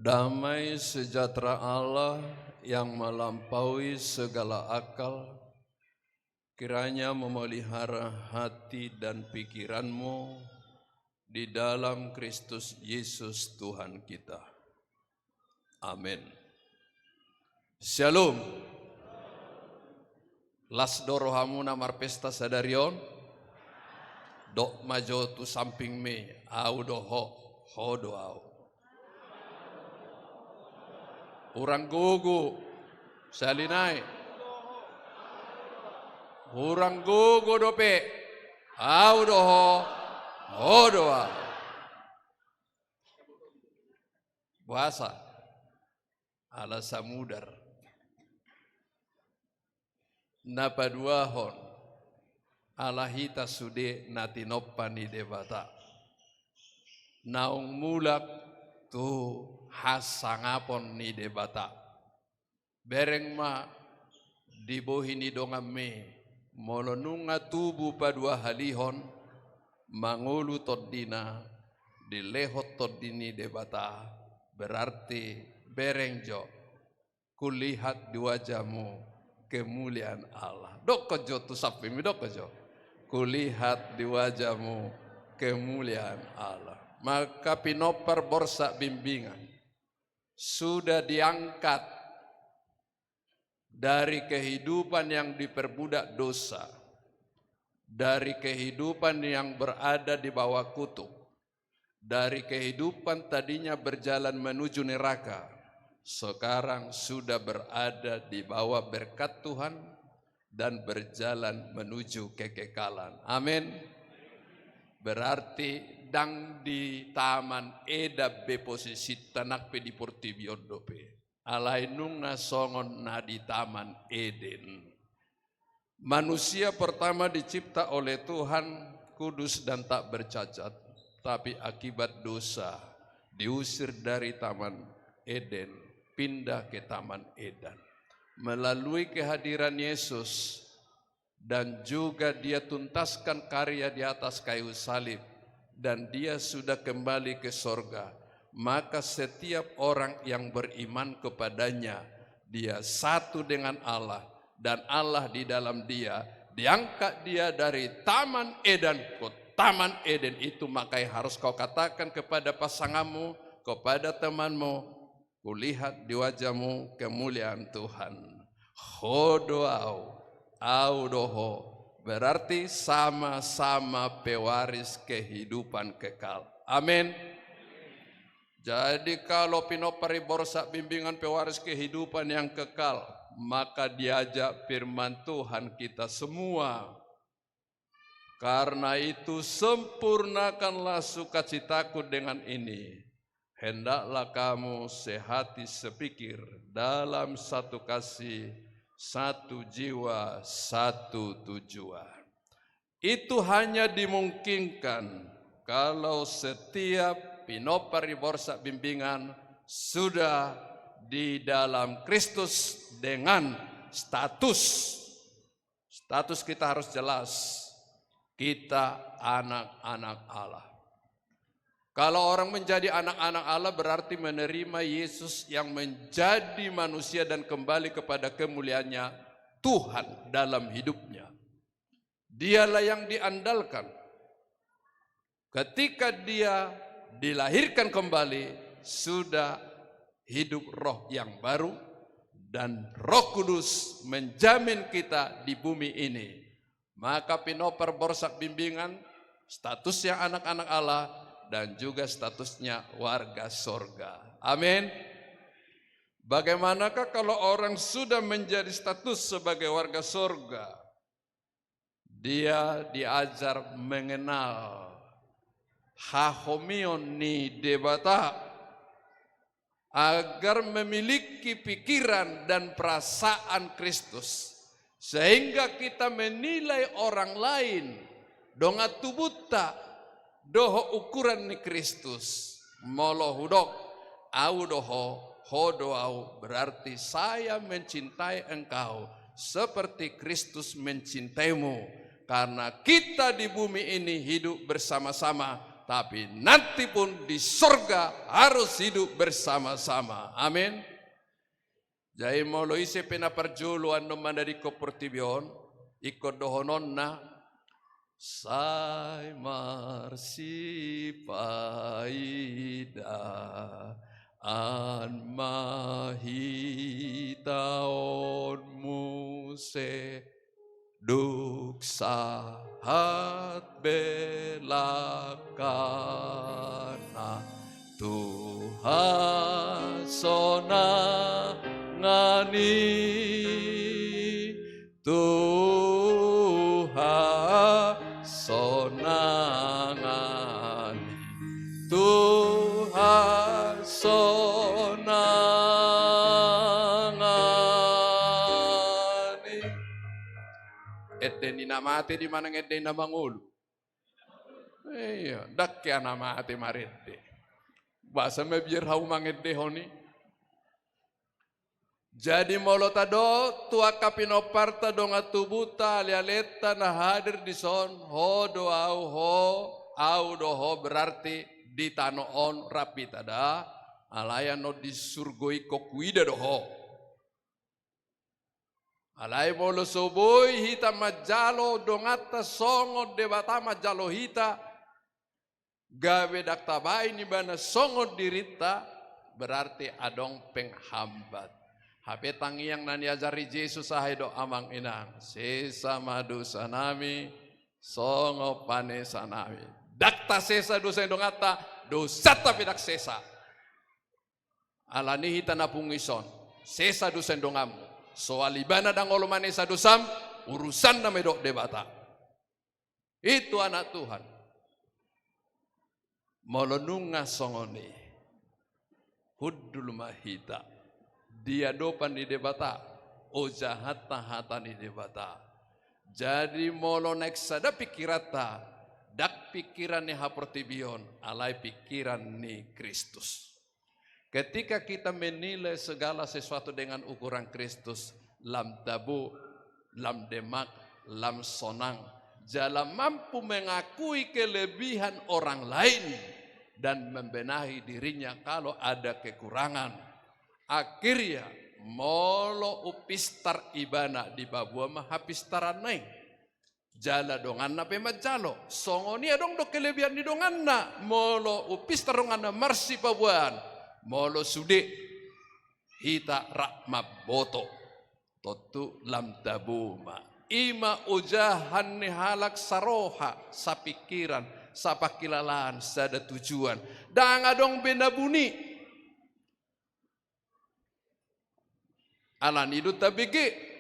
Damai sejahtera Allah yang melampaui segala akal, kiranya memelihara hati dan pikiranmu di dalam Kristus Yesus Tuhan kita. Amin. Shalom. Las dorohamuna marpesta sadarion, dok majo tu samping me, au doho, hodo au. Urang gugu, salinai. Urang gugu dope, au doho, hodo au. Puasa ala samudar. Napaduahon ala hita sude natinopani debata. Naung mulak tu hasangapon ni debata. Bereng ma dibohi ni dongame molonunga tubu padua halihon mangulu toddina dilehot toddini debata. Berarti berengjo kulihat di wajahmu kemuliaan Allah. Dokojo tu sapimi dokojo. Kulihat di wajahmu kemuliaan Allah. Maka pinopar borsa bimbingan sudah diangkat dari kehidupan yang diperbudak dosa, dari kehidupan yang berada di bawah kutuk, dari kehidupan tadinya berjalan menuju neraka, sekarang sudah berada di bawah berkat Tuhan dan berjalan menuju kekekalan. Amin. Berarti dang di taman eda be posisi tanak pe di portibion dope. Alai nunga songon na di taman Eden. Manusia pertama dicipta oleh Tuhan kudus dan tak bercacat, tapi akibat dosa diusir dari taman Eden, pindah ke taman Eden. Melalui kehadiran Yesus dan juga dia tuntaskan karya di atas kayu salib dan dia sudah kembali ke sorga, maka setiap orang yang beriman kepadanya, dia satu dengan Allah dan Allah di dalam dia, diangkat dia dari taman Eden ke taman Eden itu. Makanya harus kau katakan kepada pasanganmu, kepada temanmu, kulihat di wajahmu kemuliaan Tuhan. Hodoau audoho, berarti sama-sama pewaris kehidupan kekal. Amin. Jadi kalau pinopari borsa bimbingan pewaris kehidupan yang kekal, maka diajak firman Tuhan kita semua. Karena itu sempurnakanlah sukacitaku dengan ini. Hendaklah kamu sehati sepikir dalam satu kasih, satu jiwa, satu tujuan. Itu hanya dimungkinkan kalau setiap pinopari borsa bimbingan sudah di dalam Kristus dengan status kita harus jelas. Kita anak-anak Allah. Kalau orang menjadi anak-anak Allah berarti menerima Yesus yang menjadi manusia dan kembali kepada kemuliaannya Tuhan dalam hidupnya. Dialah yang diandalkan. Ketika dia dilahirkan kembali, sudah hidup roh yang baru dan Roh Kudus menjamin kita di bumi ini. Maka pinopar borsak bimbingan statusnya anak-anak Allah dan juga statusnya warga sorga. Amin. Bagaimanakah kalau orang sudah menjadi status sebagai warga sorga? Dia diajar mengenal hahomion ni debata agar memiliki pikiran dan perasaan Kristus, sehingga kita menilai orang lain donga tubuta doho ukuran ni Kristus. Molo hudok au doho hodo au, berarti saya mencintai engkau seperti Kristus mencintaimu. Karena kita di bumi ini hidup bersama-sama, tapi nanti pun di surga harus hidup bersama-sama. Amin. Jadi molo ise pena perjuluan no mandari ko portibion ikut dohonon na sai marsipaida an mahitaon muse duk sahat belakana Tuhan sona ngani Tuhan sonangani Tuhan sonangani edeni namate di mana edeni namangulu iya dakya namate marede bahasa mebir hau mangede honi. Jadi molo tado tua kapino parta donga tubuta lialeta na hadir di son ho do au do ho berarti di tano on rapi tada alaya no di surgoi kokuida do ho alai molo soboi hita majalo dongata songo debata majalo hita gawe dakta bai ni bana songo dirita berarti adong penghambat. Hape tangiang nani ajari Yesus ahai do amang inang sesa madu sanami songo pane sanami dakta sesa dosa indongata dosa tapi dak sesa alani hita napungison sesa dosa indongamu soalibana dangolo manesa dosam urusan na medok debata itu anak Tuhan molonunga songoni huddul mahita dia dopan di debata o jahat tahatan di debata jadi molo nek sada pikirata dak pikiran ni haportibion alai pikiran ni Kristus ketika kita menilai segala sesuatu dengan ukuran Kristus lam tabu lam demak lam sonang jala mampu mengakui kelebihan orang lain dan membenahi dirinya kalau ada kekurangan akhirnya molo upistar ibana di babua mahapistaran naik jala donganna pe majalo songonia dong do kelebihan di donganna molo upistar donganna marsi pabuan molo sude hita rakma boto totu lam tabuma ima ujahan ni halak saroha sapikiran sapakilalan sada tujuan danga dong benda buni alan hidup tabigi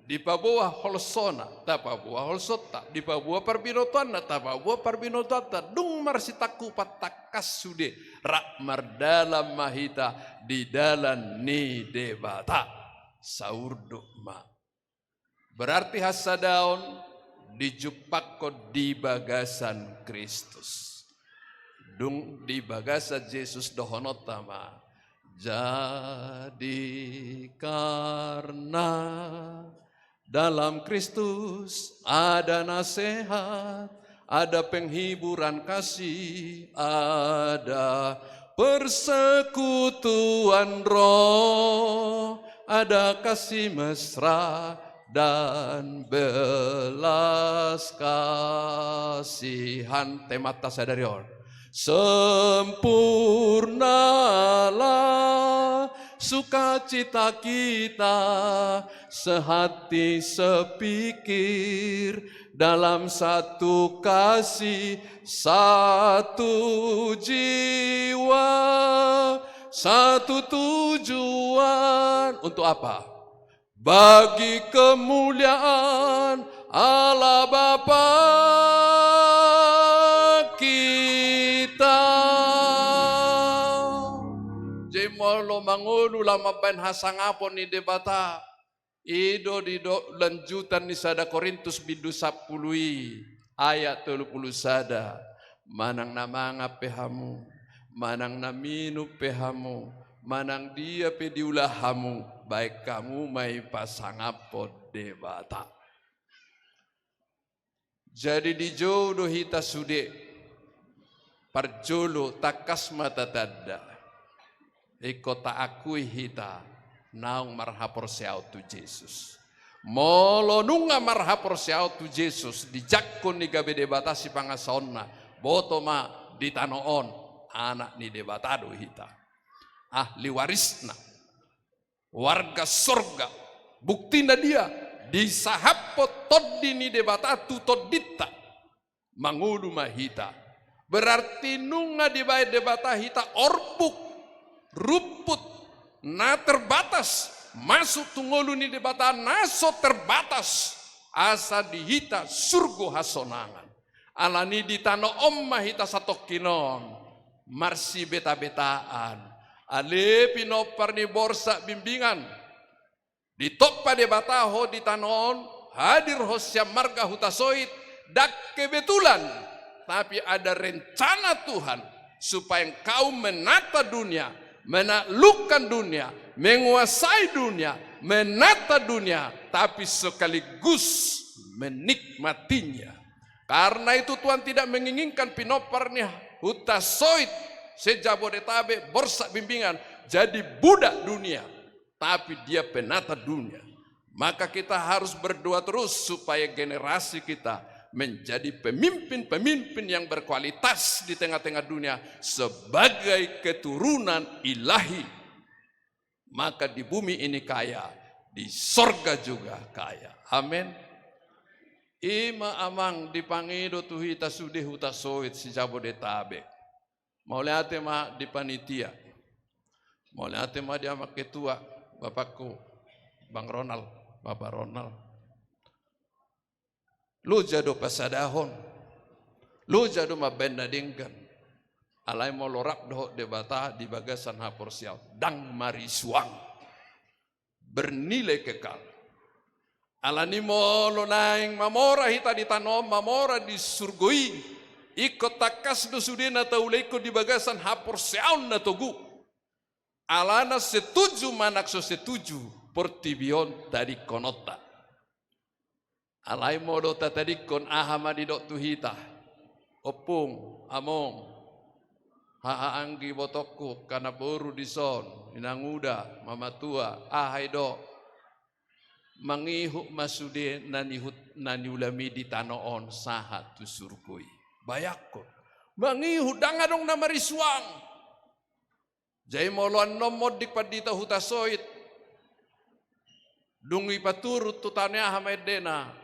di pabuah holsona tapabuah holsota di pabuah parbinotan tapabuah parbinotata dung marsitaku patakas sude rakmar dalam mahita di dalam ni debata saurdo ma berarti hasadaon dijupakko di bagasan Kristus dung di bagasan Yesus dohonotama jadi karena dalam Kristus ada nasihat ada penghiburan kasih ada persekutuan roh ada kasih mesra dan belas kasihan temata sadarion sempurnalah sukacita kita sehati sepikir dalam satu kasih satu jiwa satu tujuan untuk apa? Bagi kemuliaan Allah Bapa kita. Jemolo mangunu lama ban hasangapon ni debata. Ido di lanjutan ni sada Korintus bidu 10 ayat 30 sada. Manang namanga pehamu, manang naminu pehamu, manang dia pediulahamu. Baik kamu mai pasangapod debata. Jadi di jodoh hita sude parjolo takas mata tadda. Iko ta akui hita naung marhapor siau tu Jesus. Molo nunga marhapor siau tu Jesus dijakun ni gabe debatasi pangasonna boto ma ditanoon anak ni debatado hita. Ahli warisna warga sorga buktina dia disahapot toddi ni debatatu toddita mangudu mahita berarti nunga dibayar debata hita orbuk ruput na terbatas masuk tungolu ni debata naso terbatas asa dihita surgo hasonangan alani ditano omma hita satokinon marsi beta-betaan ale pinopar ni borsa bimbingan ditoppa debata ho ditanon hadir hosya marga hutasoit dak kebetulan tapi ada rencana Tuhan supaya engkau menata dunia, menaklukkan dunia, menguasai dunia, menata dunia, tapi sekaligus menikmatinya. Karena itu Tuhan tidak menginginkan pinoparnya hutasoit sejabodetabek borsak bimbingan jadi budak dunia, tapi dia penata dunia. Maka kita harus berdoa terus supaya generasi kita menjadi pemimpin-pemimpin yang berkualitas di tengah-tengah dunia sebagai keturunan ilahi. Maka di bumi ini kaya, di sorga juga kaya. Amin. Ima amang dipangido tuhita sudih hutasoit si Jabodetabek. Mau lihat ma di panitia. Mau lihat ma di amak ketua bapakku Bang Ronald, Bapak Ronald. Lu jado pasadahon, lu jado mabenda dingkan, alai mau lorap doh debata di bagasan hapor sial, dang marisuang, bernilai kekal. Alani mo lo naing mamora hita di tanom, mamora di surgoi, ikut takas do sudena tauleko di bagasan hapor sial na togu. Alana setuju manak so setuju, portibion tadi konota. Alai modo tatadikon ahamadi dok tuhita opung among haanggi botokku kana boru dison inanguda mama tua ahai dok mangihuk masude nani ulami di tanoon sahat tu surkui bayakon mangihuk dangadong na marisuang jai moloan nomod di padita hutasoit dungi paturut tutane ahamedena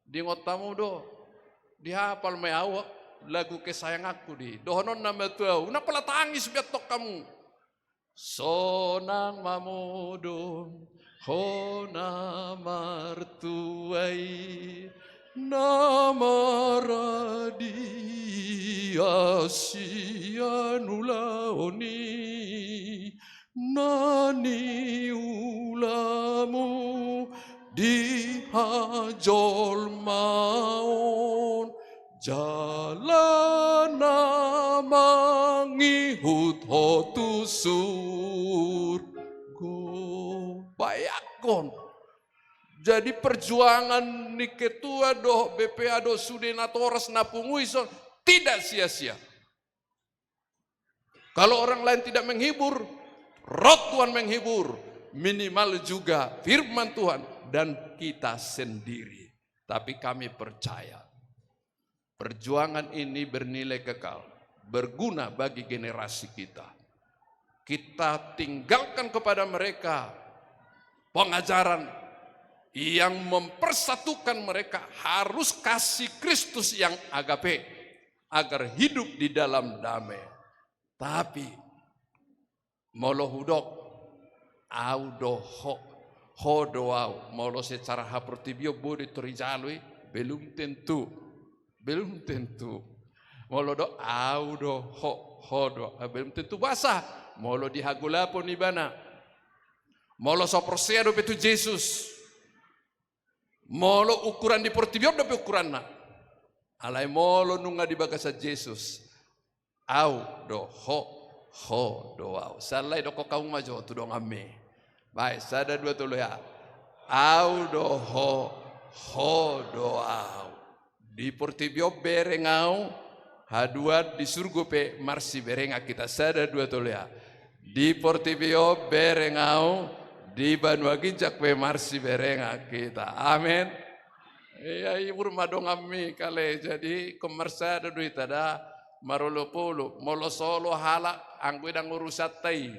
di ngotamu do dihapal may awak lagu kesayang aku di dohonon nama tuau una pala tangis biatok kamu sonang mamudon hona martuai namaradi asianulaoni nani ulamu di hajol maun jalan mangihut hotu surgo bayakon jadi perjuangan ni ketua doh BPA doh sudenatoras napunguison tidak sia-sia. Kalau orang lain tidak menghibur, roh Tuhan menghibur, minimal juga firman Tuhan dan kita sendiri. Tapi kami percaya perjuangan ini bernilai kekal, berguna bagi generasi kita. Kita tinggalkan kepada mereka pengajaran yang mempersatukan mereka harus kasih Kristus yang agape agar hidup di dalam damai. Tapi molohudok audoho hodoau molo secara haportibio bodi torijalui belum tentu molo do audo hodo belum tentu basah molo dihagulapo ni bana molo soprosea do petu Jesus molo ukuran di portibio do pe ukuran na alai molo nunga di bagasa Jesus audo hodoau salai do ko kaum majo tu dong ame. Baik, sada dua tulu ya. Au doho ho doau. Di portibio berengau H2 di surga pe marsi berenga kita sada dua tolia. Di Portivio berengau, di Banua Ginjak pe marsi berenga kita. Amin. Iya ibu madong ami kale jadi komersa ada duit ada marolo polo molo solo halak anggue dang urusat tai.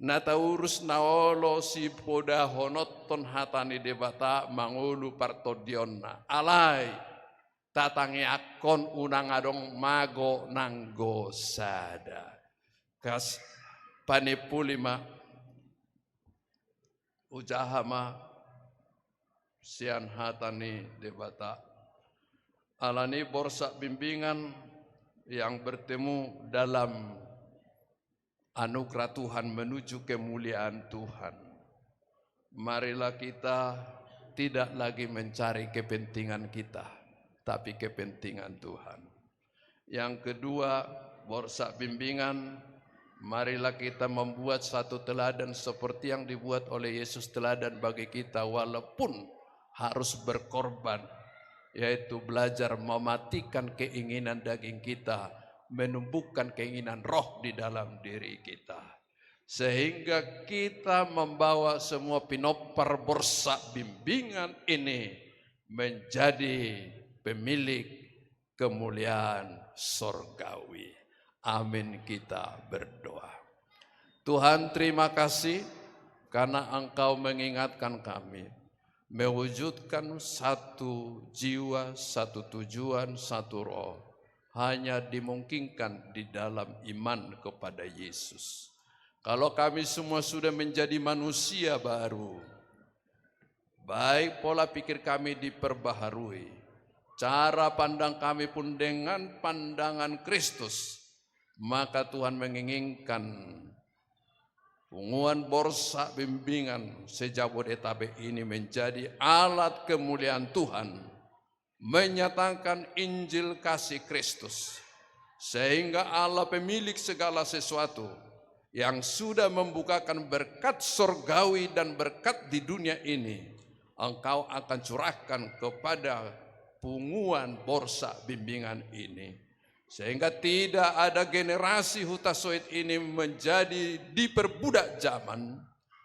Nata urus naolo si poda honoton hatani debata mangulu partodionna alai tatangi akon unang adong mago nanggo sada kas panipulima ujahama sian hatani debata alani borsa bimbingan yang bertemu dalam anugerah Tuhan menuju kemuliaan Tuhan. Marilah kita tidak lagi mencari kepentingan kita, tapi kepentingan Tuhan. Yang kedua, borsa bimbingan, marilah kita membuat satu teladan seperti yang dibuat oleh Yesus teladan bagi kita walaupun harus berkorban, yaitu belajar mematikan keinginan daging kita, menumbuhkan keinginan roh di dalam diri kita. Sehingga kita membawa semua pinopar borsa bimbingan ini menjadi pemilik kemuliaan sorgawi. Amin, kita berdoa. Tuhan, terima kasih karena Engkau mengingatkan kami mewujudkan satu jiwa, satu tujuan, satu roh hanya dimungkinkan di dalam iman kepada Yesus. Kalau kami semua sudah menjadi manusia baru, baik pola pikir kami diperbaharui, cara pandang kami pun dengan pandangan Kristus, maka Tuhan menginginkan punguan borsa bimbingan se-Jabodetabek ini menjadi alat kemuliaan Tuhan, menyatakan Injil kasih Kristus, sehingga Allah pemilik segala sesuatu yang sudah membukakan berkat sorgawi dan berkat di dunia ini, Engkau akan curahkan kepada punguan borsa bimbingan ini, sehingga tidak ada generasi hutasoid ini menjadi diperbudak zaman,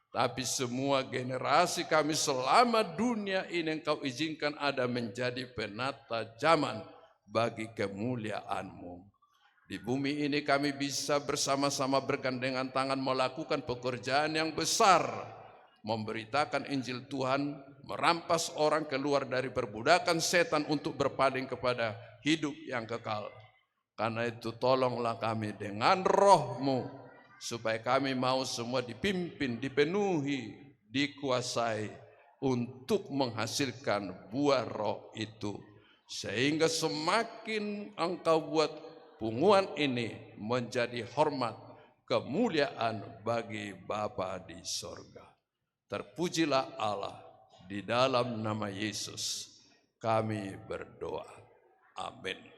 tapi semua generasi kami selama dunia ini Engkau izinkan ada menjadi penata zaman bagi kemuliaan-Mu. Di bumi ini kami bisa bersama-sama bergandengan tangan melakukan pekerjaan yang besar, memberitakan Injil Tuhan, merampas orang keluar dari perbudakan setan untuk berpaling kepada hidup yang kekal. Karena itu tolonglah kami dengan roh-Mu, supaya kami mau semua dipimpin, dipenuhi, dikuasai untuk menghasilkan buah roh itu. Sehingga semakin Engkau buat punguan ini menjadi hormat, kemuliaan bagi Bapa di sorga. Terpujilah Allah, di dalam nama Yesus kami berdoa. Amin.